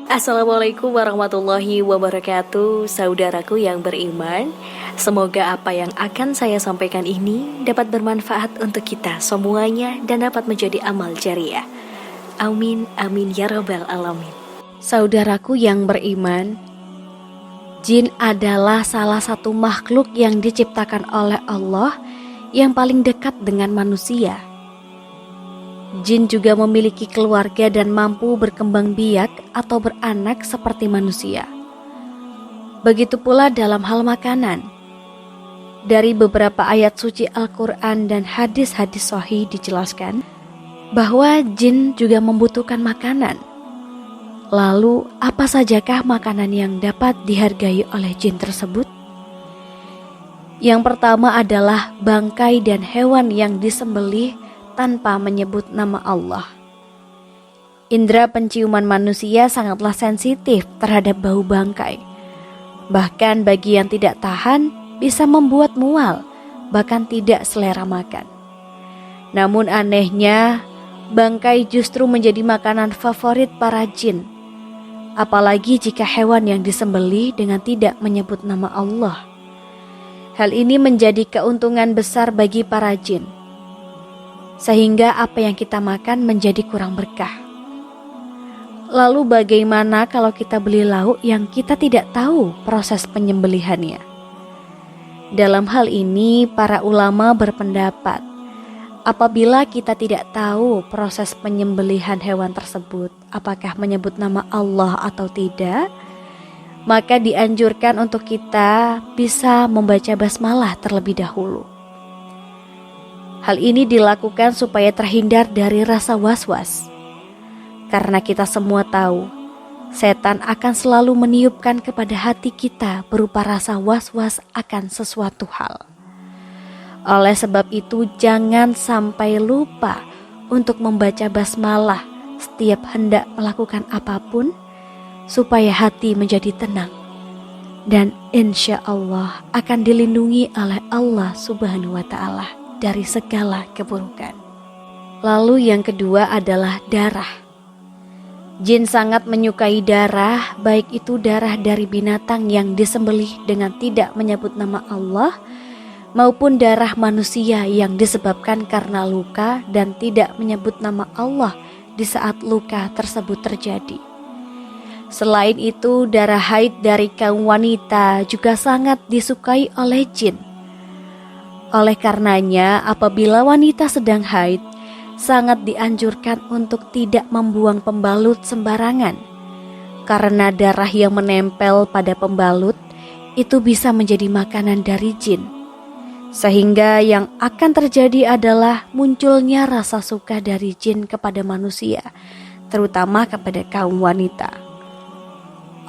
Assalamualaikum warahmatullahi wabarakatuh, saudaraku yang beriman. Semoga apa yang akan saya sampaikan ini dapat bermanfaat untuk kita semuanya dan dapat menjadi amal jariah. Amin, amin ya rabbal alamin. Saudaraku yang beriman, jin adalah salah satu makhluk yang diciptakan oleh Allah yang paling dekat dengan manusia. Jin juga memiliki keluarga dan mampu berkembang biak atau beranak seperti manusia. Begitu pula dalam hal makanan. Dari beberapa ayat suci Al-Quran dan hadis-hadis sahih dijelaskan bahwa jin juga membutuhkan makanan. Lalu apa sajakah makanan yang dapat dihargai oleh jin tersebut? Yang pertama adalah bangkai dan hewan yang disembelih tanpa menyebut nama Allah. Indera penciuman manusia sangatlah sensitif terhadap bau bangkai. Bahkan bagi yang tidak tahan bisa membuat mual, bahkan tidak selera makan. Namun anehnya, bangkai justru menjadi makanan favorit para jin. Apalagi jika hewan yang disembelih dengan tidak menyebut nama Allah. Hal ini menjadi keuntungan besar bagi para jin, sehingga apa yang kita makan menjadi kurang berkah. Lalu bagaimana kalau kita beli lauk yang kita tidak tahu proses penyembelihannya? Dalam hal ini para ulama berpendapat, apabila kita tidak tahu proses penyembelihan hewan tersebut, apakah menyebut nama Allah atau tidak, maka dianjurkan untuk kita bisa membaca basmalah terlebih dahulu. Hal ini dilakukan supaya terhindar dari rasa was-was. Karena kita semua tahu, setan akan selalu meniupkan kepada hati kita berupa rasa was-was akan sesuatu hal. Oleh sebab itu, jangan sampai lupa untuk membaca basmalah setiap hendak melakukan apapun, supaya hati menjadi tenang. Dan insya Allah akan dilindungi oleh Allah Subhanahu wa Ta'ala dari segala keburukan. Lalu yang kedua adalah darah. Jin sangat menyukai darah, baik itu darah dari binatang yang disembelih dengan tidak menyebut nama Allah, maupun darah manusia yang disebabkan karena luka dan tidak menyebut nama Allah di saat luka tersebut terjadi. Selain itu, darah haid dari kaum wanita juga sangat disukai oleh jin. Oleh karenanya, apabila wanita sedang haid, sangat dianjurkan untuk tidak membuang pembalut sembarangan. Karena darah yang menempel pada pembalut itu bisa menjadi makanan dari jin. Sehingga yang akan terjadi adalah munculnya rasa suka dari jin kepada manusia, terutama kepada kaum wanita.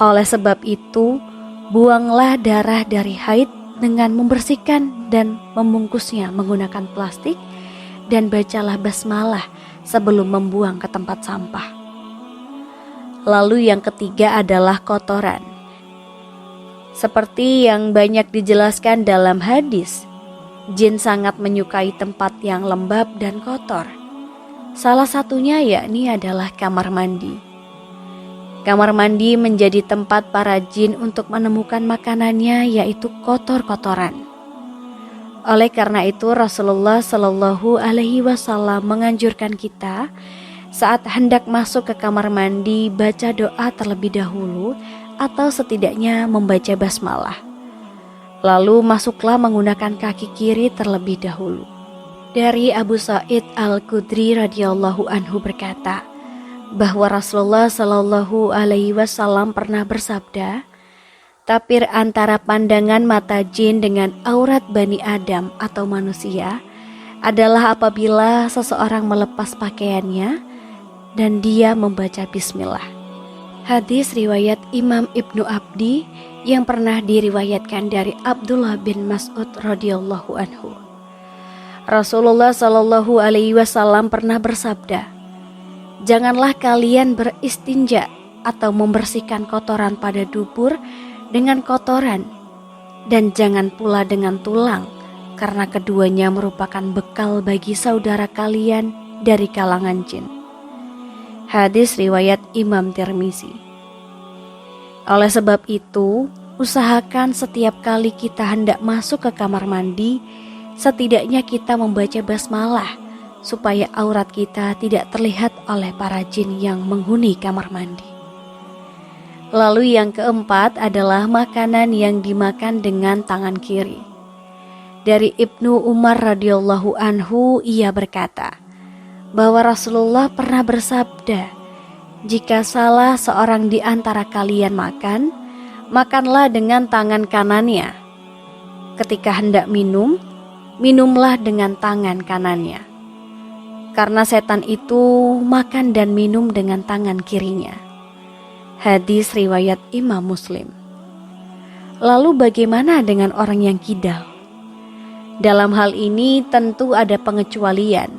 Oleh sebab itu, buanglah darah dari haid dengan membersihkan dan membungkusnya menggunakan plastik, dan bacalah basmalah sebelum membuang ke tempat sampah. Lalu yang ketiga adalah kotoran. Seperti yang banyak dijelaskan dalam hadis, jin sangat menyukai tempat yang lembab dan kotor. Salah satunya yakni adalah kamar mandi. Kamar mandi menjadi tempat para jin untuk menemukan makanannya, yaitu kotor-kotoran. Oleh karena itu Rasulullah Shallallahu Alaihi Wasallam menganjurkan kita saat hendak masuk ke kamar mandi baca doa terlebih dahulu atau setidaknya membaca basmalah. Lalu masuklah menggunakan kaki kiri terlebih dahulu. Dari Abu Sa'id Al-Khudri radhiyallahu anhu berkata, bahwa Rasulullah Shallallahu Alaihi Wasallam pernah bersabda, tapir antara pandangan mata jin dengan aurat Bani Adam atau manusia adalah apabila seseorang melepas pakaiannya dan dia membaca bismillah. Hadis riwayat Imam Ibnu Abdi yang pernah diriwayatkan dari Abdullah bin Mas'ud radhiyallahu anhu. Rasulullah Shallallahu Alaihi Wasallam pernah bersabda, janganlah kalian beristinja atau membersihkan kotoran pada dubur dengan kotoran, dan jangan pula dengan tulang, karena keduanya merupakan bekal bagi saudara kalian dari kalangan jin. Hadis riwayat Imam Tirmizi. Oleh sebab itu, usahakan setiap kali kita hendak masuk ke kamar mandi, setidaknya kita membaca basmalah supaya aurat kita tidak terlihat oleh para jin yang menghuni kamar mandi. Lalu yang keempat adalah makanan yang dimakan dengan tangan kiri. Dari Ibnu Umar radhiyallahu anhu, ia berkata bahwa Rasulullah pernah bersabda, "Jika salah seorang di antara kalian makan, makanlah dengan tangan kanannya. Ketika hendak minum, minumlah dengan tangan kanannya. Karena setan itu makan dan minum dengan tangan kirinya." Hadis riwayat Imam Muslim. Lalu bagaimana dengan orang yang kidal? Dalam hal ini tentu ada pengecualian.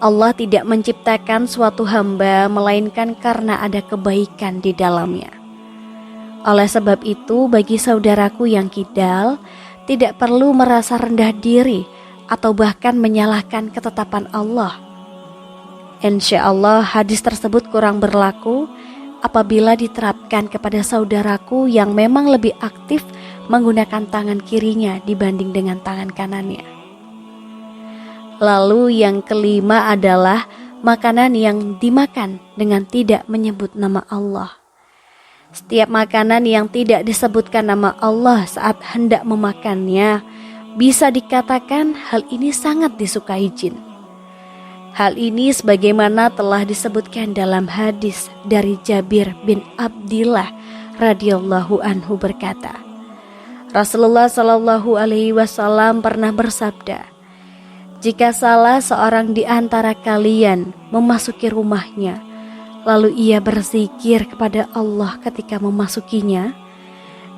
Allah tidak menciptakan suatu hamba melainkan karena ada kebaikan di dalamnya. Oleh sebab itu, bagi saudaraku yang kidal, tidak perlu merasa rendah diri atau bahkan menyalahkan ketetapan Allah. Insya Allah hadis tersebut kurang berlaku apabila diterapkan kepada saudaraku yang memang lebih aktif menggunakan tangan kirinya dibanding dengan tangan kanannya. Lalu yang kelima adalah makanan yang dimakan dengan tidak menyebut nama Allah. Setiap makanan yang tidak disebutkan nama Allah saat hendak memakannya, bisa dikatakan hal ini sangat disukai jin. Hal ini sebagaimana telah disebutkan dalam hadis dari Jabir bin Abdillah radhiyallahu anhu berkata, Rasulullah shallallahu alaihi wasallam pernah bersabda, "Jika salah seorang di antara kalian memasuki rumahnya, lalu ia berzikir kepada Allah ketika memasukinya,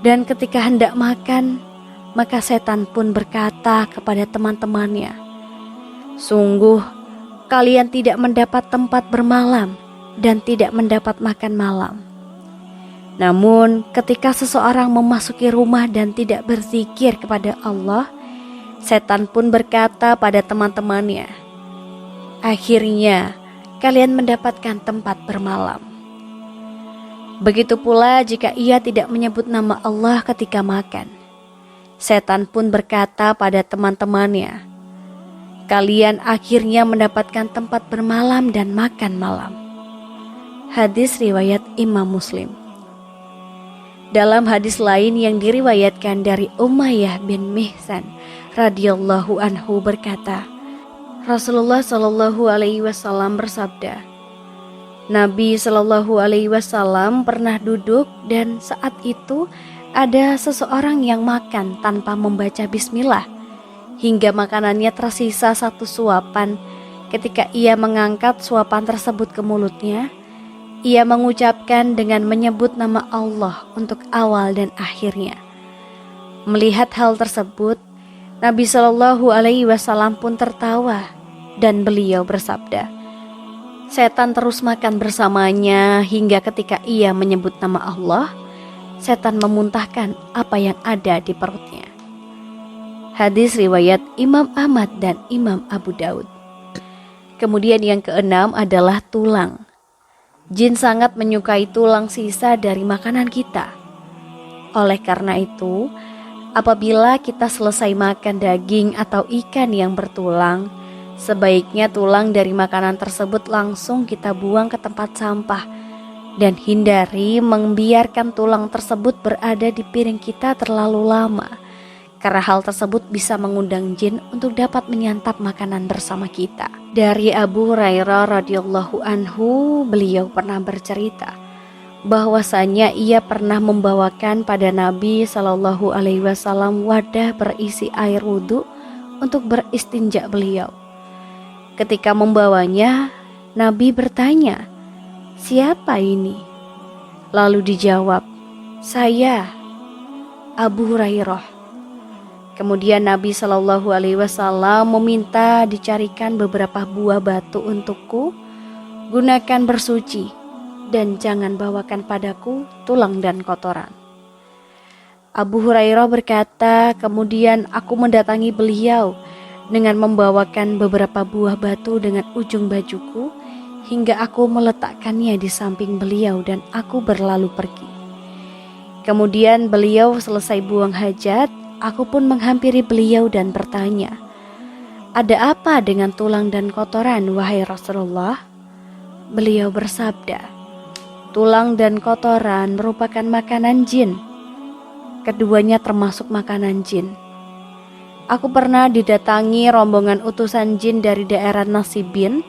dan ketika hendak makan, maka setan pun berkata kepada teman-temannya, 'Sungguh kalian tidak mendapat tempat bermalam dan tidak mendapat makan malam.' Namun ketika seseorang memasuki rumah dan tidak berzikir kepada Allah, setan pun berkata pada teman-temannya, 'Akhirnya kalian mendapatkan tempat bermalam.' Begitu pula jika ia tidak menyebut nama Allah ketika makan, setan pun berkata pada teman-temannya, 'Kalian akhirnya mendapatkan tempat bermalam dan makan malam.' Hadis riwayat Imam Muslim. Dalam hadis lain yang diriwayatkan dari Umayyah bin Mihsan radhiyallahu anhu berkata, Rasulullah shallallahu alaihi wasallam bersabda, Nabi shallallahu alaihi wasallam pernah duduk dan saat itu ada seseorang yang makan tanpa membaca bismillah hingga makanannya tersisa satu suapan. Ketika ia mengangkat suapan tersebut ke mulutnya, ia mengucapkan dengan menyebut nama Allah untuk awal dan akhirnya. Melihat hal tersebut, Nabi Shallallahu Alaihi Wasallam pun tertawa dan beliau bersabda, setan terus makan bersamanya hingga ketika ia menyebut nama Allah, setan memuntahkan apa yang ada di perutnya. Hadis riwayat Imam Ahmad dan Imam Abu Daud. Kemudian yang keenam adalah tulang. Jin sangat menyukai tulang sisa dari makanan kita. Oleh karena itu, apabila kita selesai makan daging atau ikan yang bertulang, sebaiknya tulang dari makanan tersebut langsung kita buang ke tempat sampah dan hindari membiarkan tulang tersebut berada di piring kita terlalu lama, karena hal tersebut bisa mengundang jin untuk dapat menyantap makanan bersama kita. Dari Abu Hurairah radhiyallahu anhu, beliau pernah bercerita bahwasanya ia pernah membawakan pada Nabi Shallallahu Alaihi Wasallam wadah berisi air wudhu untuk beristinja beliau. Ketika membawanya, Nabi bertanya, "Siapa ini?" Lalu dijawab, "Saya, Abu Hurairah." Kemudian Nabi Shallallahu Alaihi Wasallam meminta dicarikan beberapa buah batu untukku, gunakan bersuci, dan jangan bawakan padaku tulang dan kotoran. Abu Hurairah berkata, kemudian aku mendatangi beliau dengan membawakan beberapa buah batu dengan ujung bajuku, hingga aku meletakkannya di samping beliau dan aku berlalu pergi. Kemudian beliau selesai buang hajat, aku pun menghampiri beliau dan bertanya, "Ada apa dengan tulang dan kotoran, wahai Rasulullah?" Beliau bersabda, "Tulang dan kotoran merupakan makanan jin. Keduanya termasuk makanan jin. Aku pernah didatangi rombongan utusan jin dari daerah Nasibin,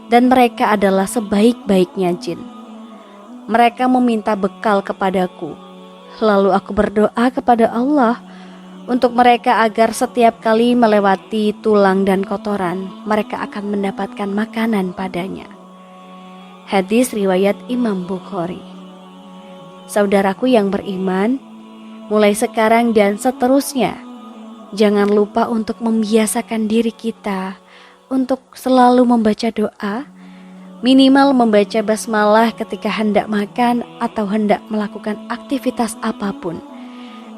dan mereka adalah sebaik-baiknya jin. Mereka meminta bekal kepadaku. Lalu aku berdoa kepada Allah untuk mereka agar setiap kali melewati tulang dan kotoran, mereka akan mendapatkan makanan padanya." Hadis riwayat Imam Bukhari. Saudaraku yang beriman, mulai sekarang dan seterusnya, jangan lupa untuk membiasakan diri kita untuk selalu membaca doa, minimal membaca basmalah ketika hendak makan atau hendak melakukan aktivitas apapun,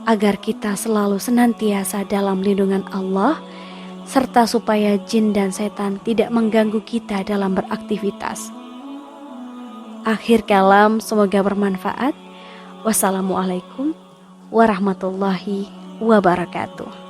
agar kita selalu senantiasa dalam lindungan Allah, serta supaya jin dan setan tidak mengganggu kita dalam beraktivitas. Akhir kalam, semoga bermanfaat. Wassalamualaikum warahmatullahi wabarakatuh.